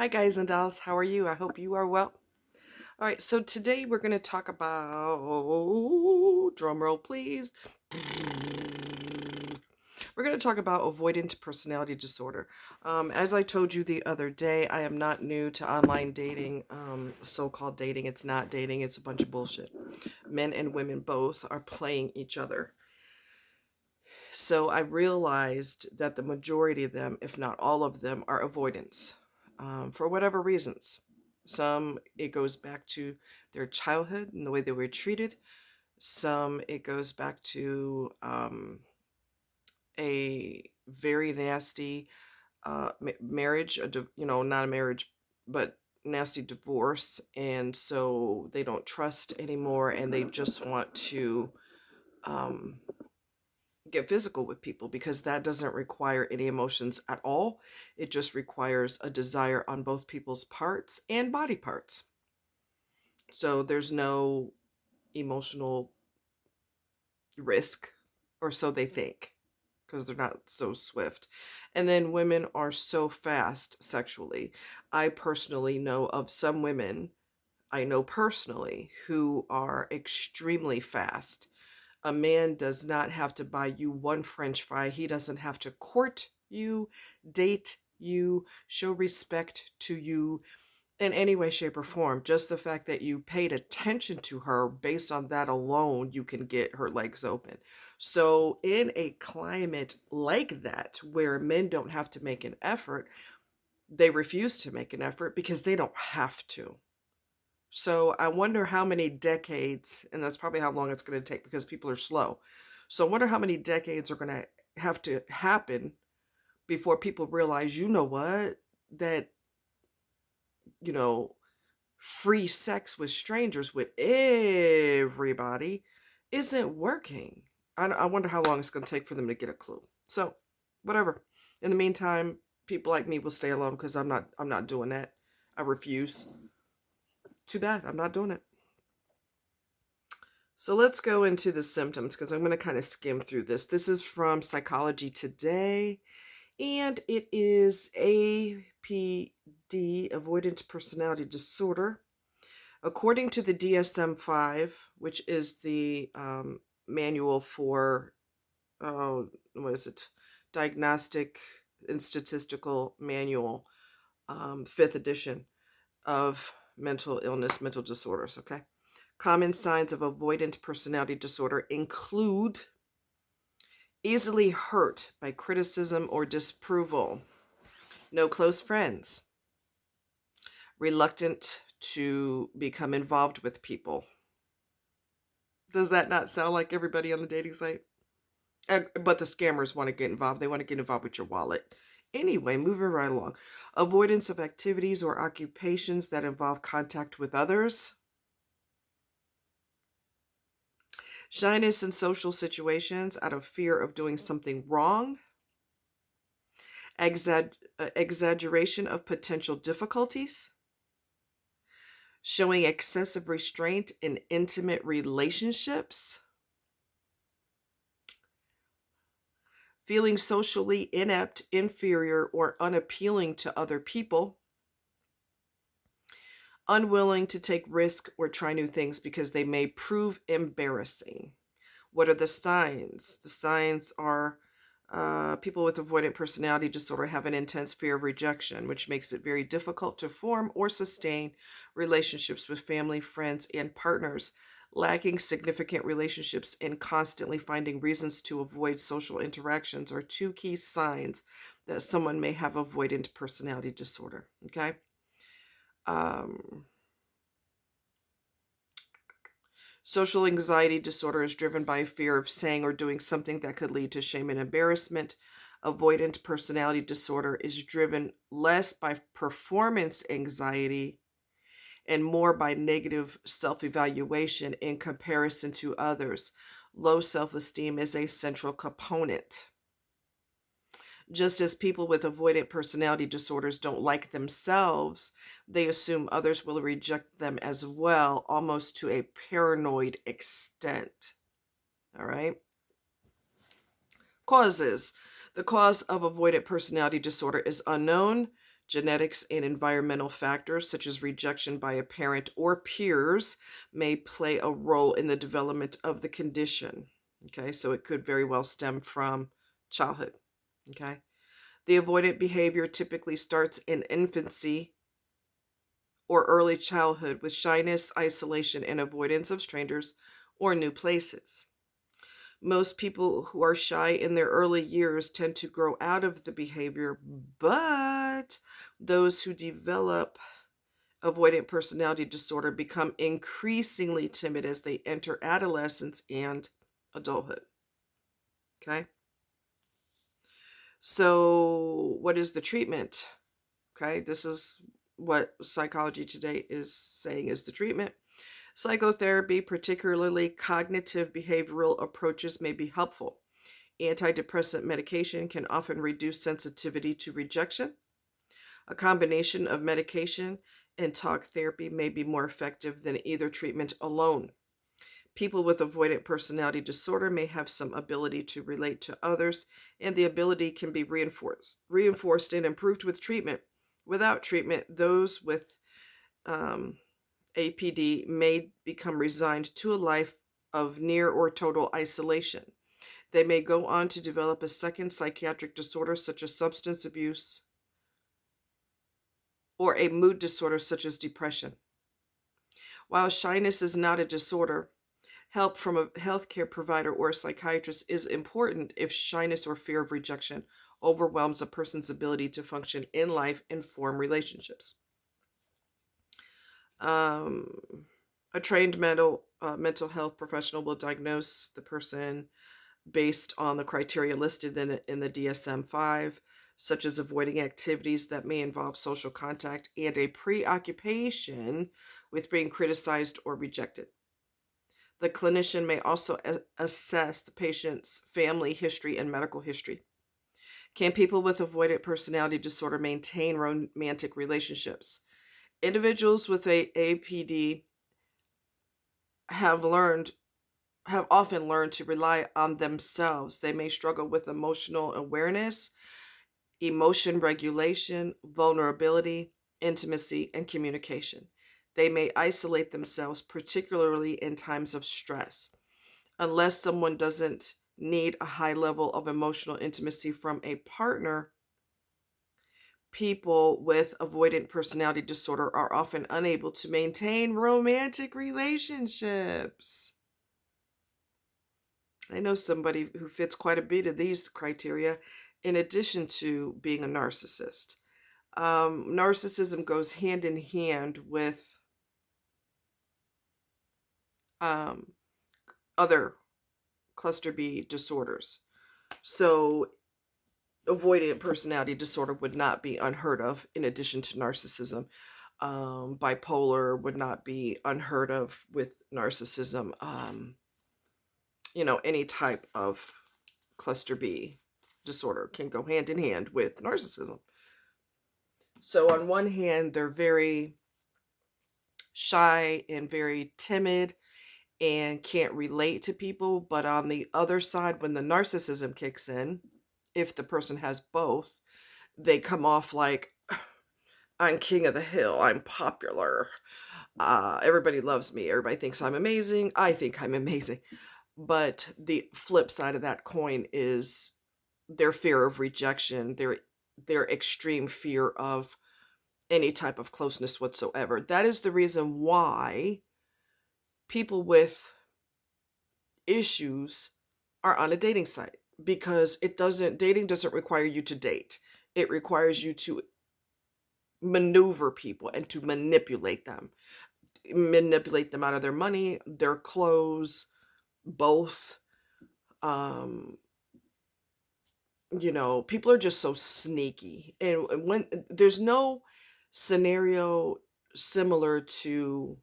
Hi, guys and dolls. How are you? I hope you are well. All right, so today we're going to talk about, drum roll please. We're going to talk about avoidant personality disorder. As I told you the other day, I am not new to online dating, so-called dating. It's not dating, it's a bunch of bullshit. Men and women both are playing each other. So I realized that the majority of them, if not all of them, are avoidants for whatever reasons. Some, it goes back to their childhood and the way they were treated. Some, it goes back to a very nasty marriage, not a marriage, but nasty divorce. And so they don't trust anymore and they just want to um, get physical with people because that doesn't require any emotions at all. It just requires a desire on both people's parts and body parts. So there's no emotional risk, or so they think, because they're not so swift. And then women are so fast sexually. I personally know of some women I know personally who are extremely fast. A man does not have to buy you one French fry. He doesn't have to court you, date you, show respect to you in any way, shape, or form. Just the fact that you paid attention to her, based on that alone, you can get her legs open. So in a climate like that, where men don't have to make an effort, they refuse to make an effort because they don't have to. So I wonder how many decades, and that's probably how long it's going to take because people are slow. So I wonder how many decades are going to have to happen before people realize, you know what, that, you know, free sex with strangers with everybody isn't working. I wonder how long it's going to take for them to get a clue. So whatever. In the meantime, people like me will stay alone because I'm not doing that. I refuse. Too bad. I'm not doing it. So let's go into the symptoms because I'm going to kind of skim through this. This is from Psychology Today, and it is APD, Avoidant Personality Disorder. According to the DSM-5, which is the manual for, what is it? Diagnostic and Statistical Manual, 5th edition of mental illness, mental disorders, okay? Common signs of avoidant personality disorder include easily hurt by criticism or disapproval, no close friends, reluctant to become involved with people. Does that not sound like everybody on the dating site? But the scammers want to get involved. They want to get involved with your wallet. Anyway, moving right along. Avoidance of activities or occupations that involve contact with others. Shyness in social situations out of fear of doing something wrong. Exaggeration of potential difficulties. Showing excessive restraint in intimate relationships. Feeling socially inept, inferior, or unappealing to other people. Unwilling to take risk or try new things because they may prove embarrassing. What are the signs? The signs are people with avoidant personality disorder have an intense fear of rejection, which makes it very difficult to form or sustain relationships with family, friends, and partners. Lacking significant relationships and constantly finding reasons to avoid social interactions are two key signs that someone may have avoidant personality disorder. Okay. Social anxiety disorder is driven by fear of saying or doing something that could lead to shame and embarrassment. Avoidant personality disorder is driven less by performance anxiety and more by negative self-evaluation in comparison to others. Low self-esteem is a central component. Just as people with avoidant personality disorders don't like themselves, they assume others will reject them as well, almost to a paranoid extent. All right. Causes. The cause of avoidant personality disorder is unknown. Genetics and environmental factors, such as rejection by a parent or peers, may play a role in the development of the condition. Okay, so it could very well stem from childhood. Okay, the avoidant behavior typically starts in infancy or early childhood with shyness, isolation, and avoidance of strangers or new places. Most people who are shy in their early years tend to grow out of the behavior, but those who develop avoidant personality disorder become increasingly timid as they enter adolescence and adulthood. Okay? So, what is the treatment? Okay, this is what Psychology Today is saying is the treatment. Psychotherapy, particularly cognitive behavioral approaches, may be helpful. Antidepressant medication can often reduce sensitivity to rejection. A combination of medication and talk therapy may be more effective than either treatment alone. People with avoidant personality disorder may have some ability to relate to others, and the ability can be reinforced and improved with treatment. Without treatment, those with APD may become resigned to a life of near or total isolation. They may go on to develop a second psychiatric disorder, such as substance abuse, or a mood disorder, such as depression. While shyness is not a disorder, help from a healthcare provider or a psychiatrist is important if shyness or fear of rejection overwhelms a person's ability to function in life and form relationships. A trained mental health professional will diagnose the person based on the criteria listed in the DSM-5, such as avoiding activities that may involve social contact and a preoccupation with being criticized or rejected. The clinician may also assess the patient's family history and medical history. Can people with avoidant personality disorder maintain romantic relationships? Individuals with APD have often learned to rely on themselves. They may struggle with emotional awareness, emotion regulation, vulnerability, intimacy, and communication. They may isolate themselves, particularly in times of stress. Unless someone doesn't need a high level of emotional intimacy from a partner, people with avoidant personality disorder are often unable to maintain romantic relationships. I know somebody who fits quite a bit of these criteria, in addition to being a narcissist. Narcissism goes hand in hand with other cluster B disorders. So avoidant personality disorder would not be unheard of in addition to narcissism. Bipolar would not be unheard of with narcissism. Any type of cluster B disorder can go hand in hand with narcissism. So on one hand, they're very shy and very timid and can't relate to people. But on the other side, when the narcissism kicks in, if the person has both, they come off like, I'm king of the hill, I'm popular, everybody loves me, everybody thinks I'm amazing, I think I'm amazing. But the flip side of that coin is their fear of rejection, their extreme fear of any type of closeness whatsoever. That is the reason why people with issues are on a dating site, because dating doesn't require you to date. It requires you to maneuver people and to manipulate them out of their money, their clothes, both. People are just so sneaky, and when there's no scenario similar to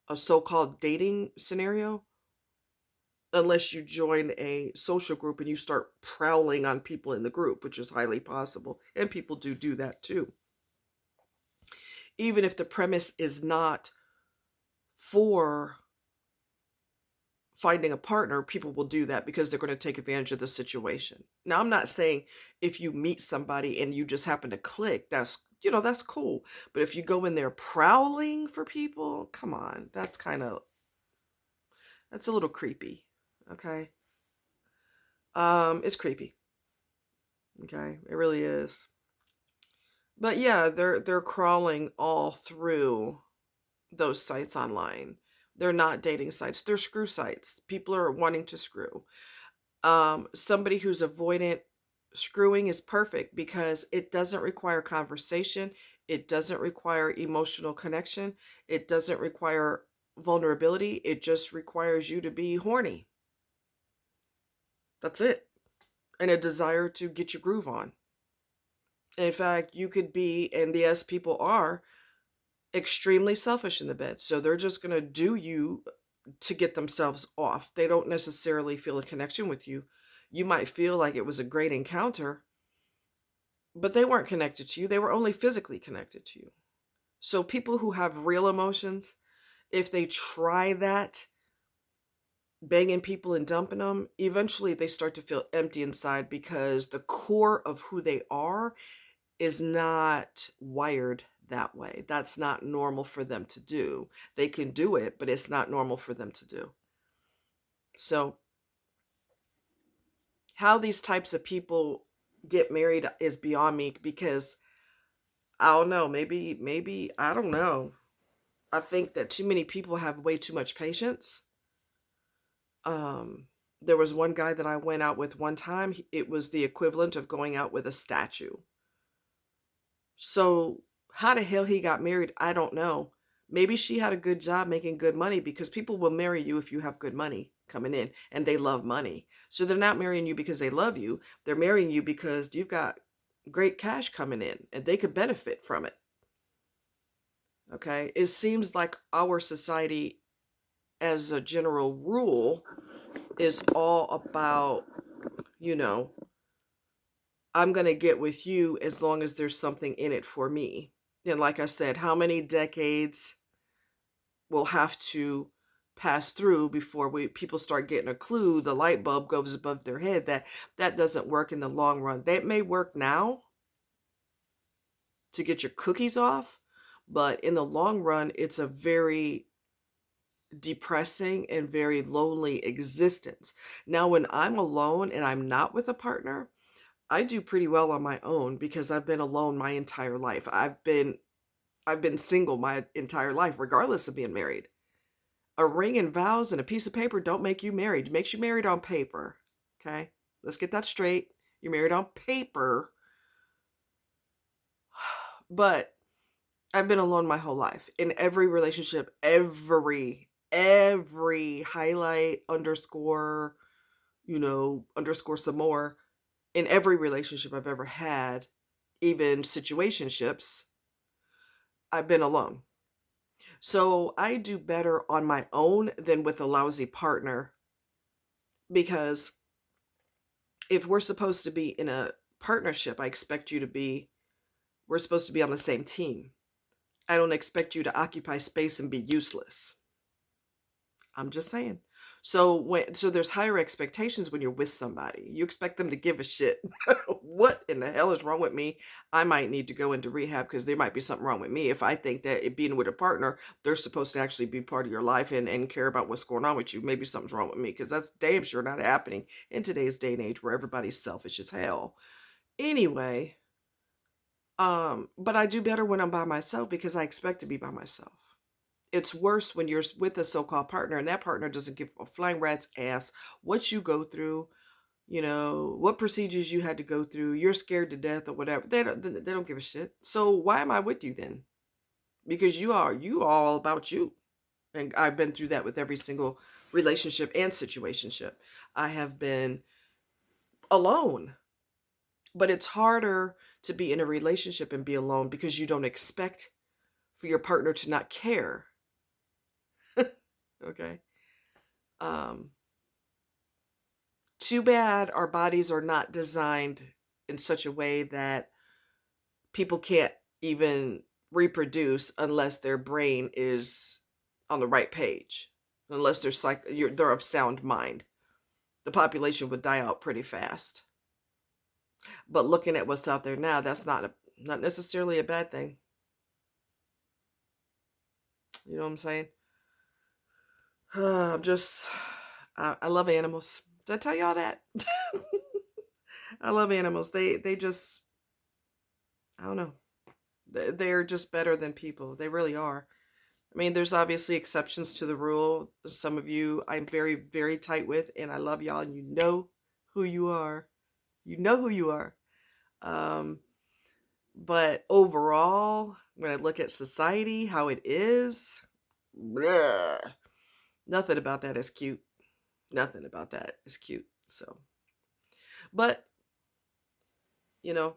a so-called dating scenario, unless you join a social group and you start prowling on people in the group, which is highly possible, and people do that too. Even if the premise is not for finding a partner, people will do that because they're going to take advantage of the situation. Now, I'm not saying if you meet somebody and you just happen to click, that's that's cool. But if you go in there prowling for people, come on, that's a little creepy. Okay. It's creepy. Okay, it really is. But yeah, they're crawling all through those sites online. They're not dating sites. They're screw sites. People are wanting to screw. Somebody who's avoidant screwing is perfect because it doesn't require conversation. It doesn't require emotional connection. It doesn't require vulnerability. It just requires you to be horny. That's it. And a desire to get your groove on. In fact, you could be, and yes, people are extremely selfish in the bed. So they're just going to do you to get themselves off. They don't necessarily feel a connection with you. You might feel like it was a great encounter, but they weren't connected to you. They were only physically connected to you. So people who have real emotions, if they try that, banging people and dumping them, eventually they start to feel empty inside because the core of who they are is not wired that way. That's not normal for them to do. They can do it, but it's not normal for them to do. So how these types of people get married is beyond me because I don't know, maybe I don't know. I think that too many people have way too much patience. There was one guy that I went out with one time. It was the equivalent of going out with a statue. So how the hell he got married, I don't know. Maybe she had a good job making good money because people will marry you if you have good money coming in and they love money. So they're not marrying you because they love you. They're marrying you because you've got great cash coming in and they could benefit from it. Okay. It seems like our society, as a general rule, is all about, I'm going to get with you as long as there's something in it for me. And like I said, how many decades will have to pass through before people start getting a clue, the light bulb goes above their head that doesn't work in the long run. That may work now to get your cookies off, but in the long run, it's a very depressing and very lonely existence. Now, when I'm alone and I'm not with a partner, I do pretty well on my own because I've been alone my entire life. I've been single my entire life, regardless of being married. A ring and vows and a piece of paper don't make you married. It makes you married on paper. Okay? Let's get that straight. You're married on paper. But I've been alone my whole life. In every relationship, every highlight, underscore, underscore some more. In every relationship I've ever had, even situationships, I've been alone. So I do better on my own than with a lousy partner because if we're supposed to be in a partnership, we're supposed to be on the same team. I don't expect you to occupy space and be useless. I'm just saying. So there's higher expectations when you're with somebody. You expect them to give a shit. What in the hell is wrong with me? I might need to go into rehab because there might be something wrong with me. If I think that being with a partner, they're supposed to actually be part of your life and care about what's going on with you, maybe something's wrong with me because that's damn sure not happening in today's day and age where everybody's selfish as hell. Anyway, but I do better when I'm by myself because I expect to be by myself. It's worse when you're with a so-called partner and that partner doesn't give a flying rat's ass what you go through, what procedures you had to go through. You're scared to death or whatever. They don't give a shit. So why am I with you then? Because you are all about you. And I've been through that with every single relationship and situationship. I have been alone. But it's harder to be in a relationship and be alone because you don't expect for your partner to not care. Okay. Too bad our bodies are not designed in such a way that people can't even reproduce unless their brain is on the right page, unless they're of sound mind. The population would die out pretty fast. But looking at what's out there now, that's not Not necessarily a bad thing. You know what I'm saying? I'm just, I love animals. Did I tell y'all that? I love animals. They just, I don't know. They're just better than people. They really are. I mean, there's obviously exceptions to the rule. Some of you I'm very, very tight with, and I love y'all, and you know who you are. You know who you are. Um, but overall, when I look at society, how it is, bleh, nothing about that is cute. Nothing about that is cute. So, but, you know,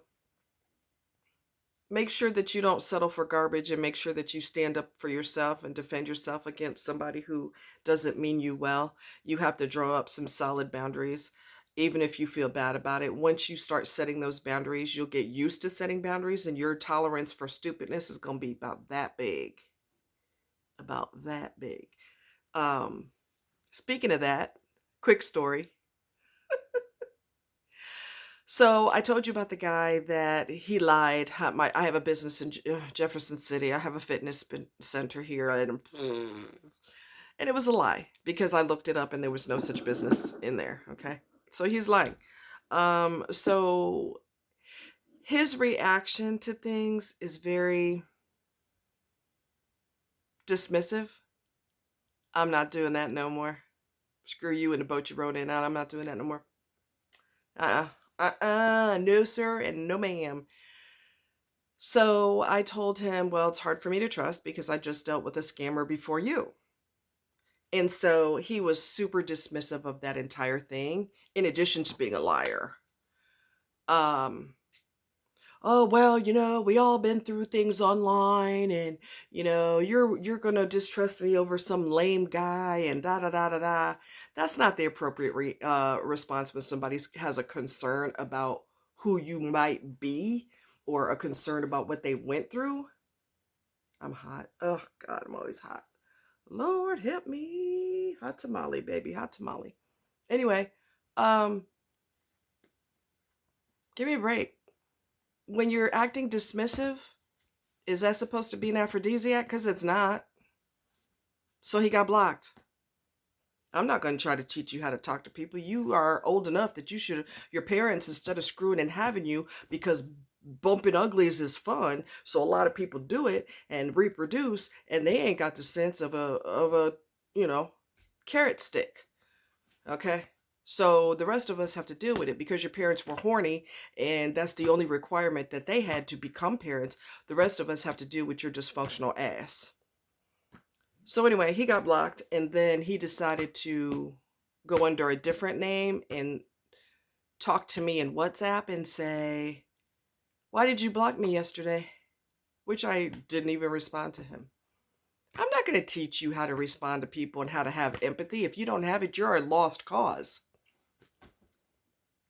make sure that you don't settle for garbage, and make sure that you stand up for yourself and defend yourself against somebody who doesn't mean you well. You have to draw up some solid boundaries, even if you feel bad about it. Once you start setting those boundaries, you'll get used to setting boundaries, and your tolerance for stupidness is going to be about that big. About that big. Um, Speaking of that, quick story. So I told you about the guy that he lied. I have a business in Jefferson City. I have a fitness center here, and it was a lie because I looked it up and there was no such business in there. Okay, so he's lying. So his reaction to things is very dismissive. I'm not doing that no more. Screw you and the boat you rode in. I'm not doing that no more. No sir and no ma'am. So I told him, well, it's hard for me to trust because I just dealt with a scammer before you. And so he was super dismissive of that entire thing, in addition to being a liar. Um, oh, well, we all been through things online, and you're gonna distrust me over some lame guy and da da da da da. That's not the appropriate response when somebody has a concern about who you might be, or a concern about what they went through. I'm hot. Oh God, I'm always hot. Lord help me. Hot tamale, baby, hot tamale. Anyway, um, give me a break. When you're acting dismissive, is that supposed to be an aphrodisiac? Because it's not. So he got blocked. I'm not going to try to teach you how to talk to people. You are old enough that your parents, instead of screwing and having you because bumping uglies is fun, so a lot of people do it and reproduce, and they ain't got the sense of a carrot stick. Okay? So the rest of us have to deal with it because your parents were horny, and that's the only requirement that they had to become parents. The rest of us have to deal with your dysfunctional ass. So anyway, he got blocked, and then he decided to go under a different name and talk to me in WhatsApp and say, "Why did you block me yesterday?" Which I didn't even respond to him. I'm not going to teach you how to respond to people and how to have empathy. If you don't have it, you're a lost cause.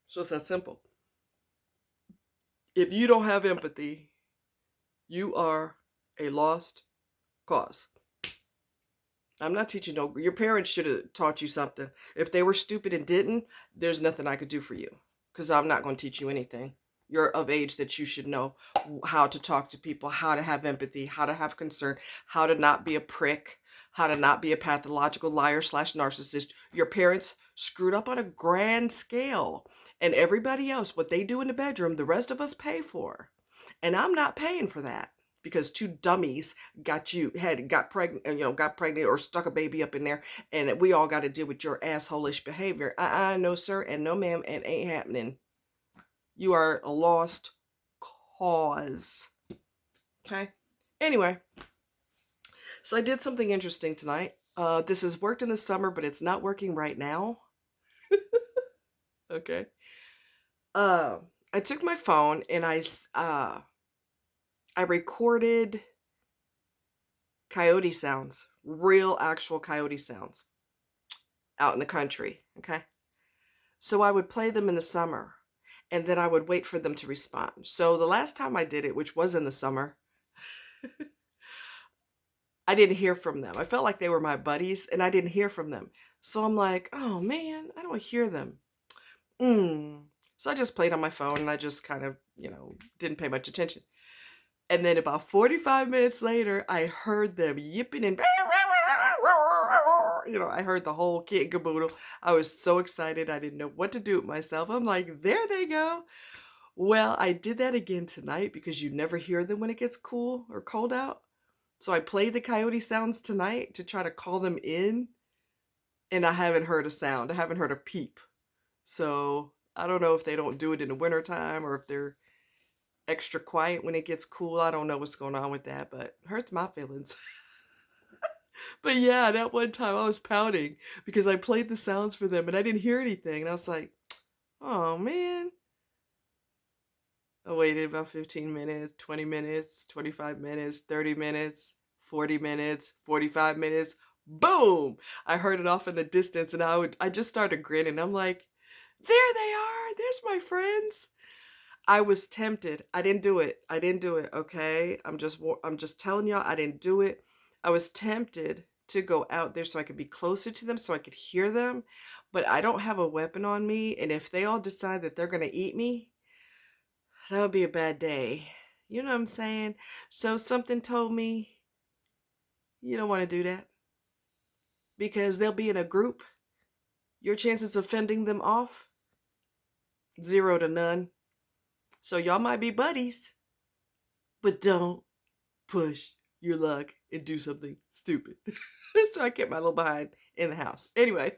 So it's that simple. If you don't have empathy, you are a lost cause. I'm not teaching your parents should have taught you something. If they were stupid and didn't, there's nothing I could do for you because I'm not going to teach you anything. You're of age that you should know how to talk to people, how to have empathy, how to have concern, how to not be a prick, how to not be a pathological liar / narcissist. Your parents screwed up on a grand scale, and everybody else, what they do in the bedroom, the rest of us pay for. And I'm not paying for that because two dummies got pregnant or stuck a baby up in there, and we all got to deal with your asshole-ish behavior. No sir and no ma'am, and ain't happening. You are a lost cause. Okay? Anyway, so I did something interesting tonight. This has worked in the summer, but it's not working right now. Okay. I took my phone and I recorded coyote sounds, real actual coyote sounds out in the country. Okay. So I would play them in the summer, and then I would wait for them to respond. So the last time I did it, which was in the summer, I didn't hear from them. I felt like they were my buddies, and I didn't hear from them. So I'm like, oh man, I don't hear them. So I just played on my phone, and I just kind of, didn't pay much attention. And then about 45 minutes later, I heard them yipping and I heard the whole kit and caboodle. I was so excited. I didn't know what to do with myself. I'm like, there they go. Well, I did that again tonight because you never hear them when it gets cool or cold out. So I played the coyote sounds tonight to try to call them in, and I haven't heard a sound. I haven't heard a peep. So I don't know if they don't do it in the wintertime or if they're extra quiet when it gets cool. I don't know what's going on with that, but it hurts my feelings. But yeah, that one time I was pouting because I played the sounds for them and I didn't hear anything. And I was like, oh man. I waited about 15 minutes, 20 minutes, 25 minutes, 30 minutes, 40 minutes, 45 minutes. Boom! I heard it off in the distance and I just started grinning. I'm like, there they are. There's my friends. I was tempted. I didn't do it. I didn't do it, okay? I'm just telling y'all I didn't do it. I was tempted to go out there so I could be closer to them so I could hear them, but I don't have a weapon on me, and if they all decide that they're going to eat me, that would be a bad day. You know what I'm saying? So something told me you don't want to do that because they'll be in a group. Your chances of fending them off, 0 to none. So y'all might be buddies, but don't push your luck and do something stupid. So I kept my little behind in the house. Anyway,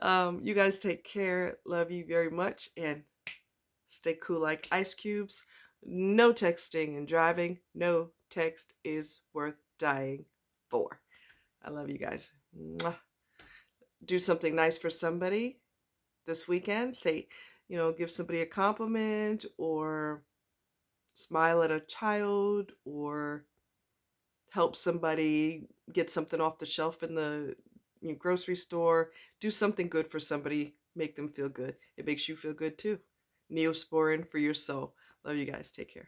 you guys take care. Love you very much and stay cool like ice cubes. No texting and driving. No text is worth dying for. I love you guys. Mwah. Do something nice for somebody this weekend. Say, give somebody a compliment or smile at a child or help somebody get something off the shelf in the grocery store. Do something good for somebody. Make them feel good. It makes you feel good too. Neosporin for your soul. Love you guys. Take care.